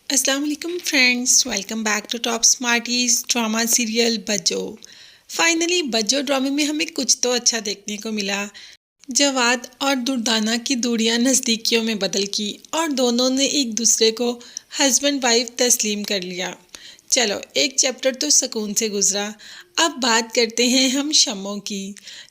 السلام علیکم friends, welcome back to top smarties drama serial Bajjo. Finally Bajjo ڈرامے میں ہمیں کچھ تو اچھا دیکھنے کو ملا۔ جواد اور دردانہ کی دوریاں نزدیکیوں میں بدل کی اور دونوں نے ایک دوسرے کو ہسبینڈ وائف تسلیم کر لیا۔ چلو ایک چیپٹر تو سکون سے گزرا۔ اب بات کرتے ہیں ہم شمو کی۔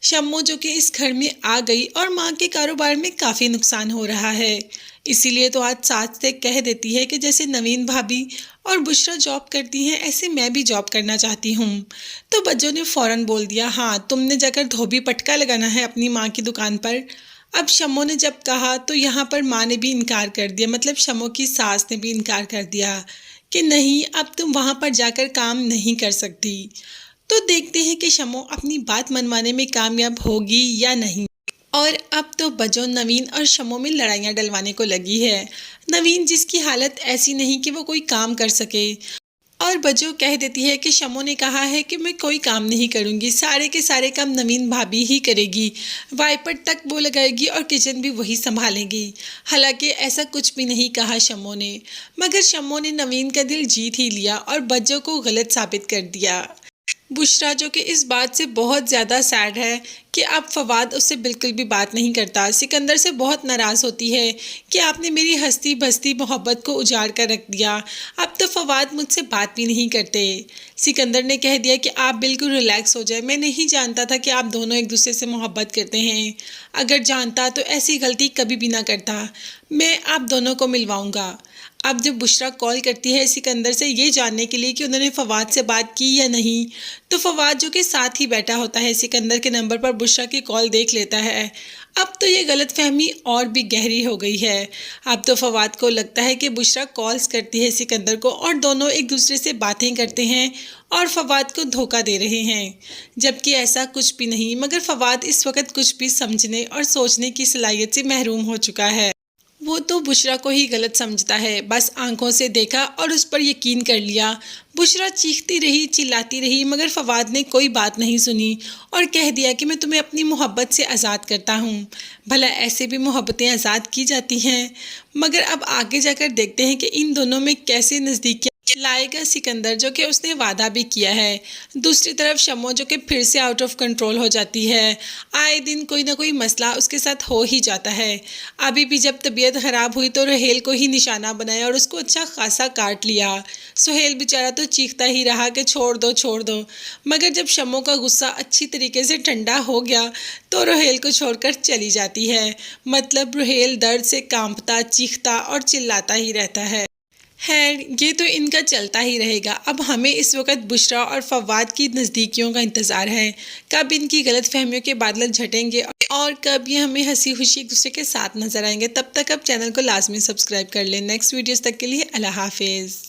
شمو جو کہ اس گھر میں آ گئی اور ماں کے کاروبار میں کافی نقصان ہو رہا ہے، اسی لیے تو آج ساتھ سے کہہ دیتی ہے کہ جیسے نوین بھابی اور بشرا جاب کرتی ہیں ایسے میں بھی جاب کرنا چاہتی ہوں۔ تو بجو نے فوراً بول دیا، ہاں تم نے جا کر دھوبی پٹکا لگانا ہے اپنی ماں کی دکان پر۔ اب شمو نے جب کہا تو یہاں پر ماں نے بھی انکار کر دیا، مطلب شمو کی ساس نے بھی انکار کر دیا کہ نہیں اب تم وہاں پر جا کر کام نہیں کر سکتی۔ تو دیکھتے ہیں کہ شمو اپنی بات منوانے میں کامیاب ہوگی یا نہیں۔ اور اب تو بجو نوین اور شمو میں لڑائیاں ڈلوانے کو لگی ہے۔ نوین جس کی حالت ایسی نہیں کہ وہ کوئی کام کر سکے، اور بجو کہہ دیتی ہے کہ شمو نے کہا ہے کہ میں کوئی کام نہیں کروں گی، سارے کے سارے کام نوین بھابی ہی کرے گی، وائپر تک وہ لگائے گی اور کچن بھی وہی سنبھالے گی۔ حالانکہ ایسا کچھ بھی نہیں کہا شمو نے، مگر شمو نے نوین کا دل جیت ہی لیا اور بجو کو غلط ثابت کر دیا۔ بشرا جو کہ اس بات سے بہت زیادہ سیڈ ہے کہ اب فواد اس سے بالکل بھی بات نہیں کرتا، سکندر سے بہت ناراض ہوتی ہے کہ آپ نے میری ہستی بستی محبت کو اجاڑ کر رکھ دیا، اب تو فواد مجھ سے بات بھی نہیں کرتے۔ سکندر نے کہہ دیا کہ آپ بالکل ریلیکس ہو جائے، میں نہیں جانتا تھا کہ آپ دونوں ایک دوسرے سے محبت کرتے ہیں، اگر جانتا تو ایسی غلطی کبھی بھی نہ کرتا، میں آپ دونوں کو ملواؤں گا۔ اب جب بشرا کال کرتی ہے سکندر سے یہ جاننے کے لیے کہ انہوں نے فواد سے بات کی یا نہیں، تو فواد جو کہ ساتھ ہی بیٹھا ہوتا ہے سکندر کے نمبر پر بشرا کی کال دیکھ لیتا ہے۔ اب تو یہ غلط فہمی اور بھی گہری ہو گئی ہے۔ اب تو فواد کو لگتا ہے کہ بشرا کالز کرتی ہے سکندر کو اور دونوں ایک دوسرے سے باتیں کرتے ہیں اور فواد کو دھوکہ دے رہے ہیں، جبکہ ایسا کچھ بھی نہیں، مگر فواد اس وقت کچھ بھی سمجھنے اور سوچنے کی صلاحیت سے محروم ہو چکا ہے۔ وہ تو بشرا کو ہی غلط سمجھتا ہے، بس آنکھوں سے دیکھا اور اس پر یقین کر لیا۔ بشرا چیختی رہی چلاتی رہی مگر فواد نے کوئی بات نہیں سنی اور کہہ دیا کہ میں تمہیں اپنی محبت سے آزاد کرتا ہوں۔ بھلا ایسے بھی محبتیں آزاد کی جاتی ہیں؟ مگر اب آگے جا کر دیکھتے ہیں کہ ان دونوں میں کیسے نزدیکیاں لائے گا سکندر، جو کہ اس نے وعدہ بھی کیا ہے۔ دوسری طرف شمو جو کہ پھر سے آؤٹ آف کنٹرول ہو جاتی ہے، آئے دن کوئی نہ کوئی مسئلہ اس کے ساتھ ہو ہی جاتا ہے۔ ابھی بھی جب طبیعت خراب ہوئی تو رحیل کو ہی نشانہ بنایا اور اس کو اچھا خاصا کاٹ لیا۔ سہیل بیچارہ تو چیختا ہی رہا کہ چھوڑ دو چھوڑ دو، مگر جب شمو کا غصہ اچھی طریقے سے ٹھنڈا ہو گیا تو رحیل کو چھوڑ کر چلی جاتی ہے، مطلب رحیل درد سے کانپتا چیختا اور چلاتا ہی رہتا ہے۔ خیر یہ تو ان کا چلتا ہی رہے گا۔ اب ہمیں اس وقت بشرا اور فواد کی نزدیکیوں کا انتظار ہے، کب ان کی غلط فہمیوں کے بادل جھٹیں گے اور کب یہ ہمیں ہنسی خوشی ایک دوسرے کے ساتھ نظر آئیں گے۔ تب تک اب چینل کو لازمی سبسکرائب کر لیں۔ نیکسٹ ویڈیوز تک کے لیے اللہ حافظ۔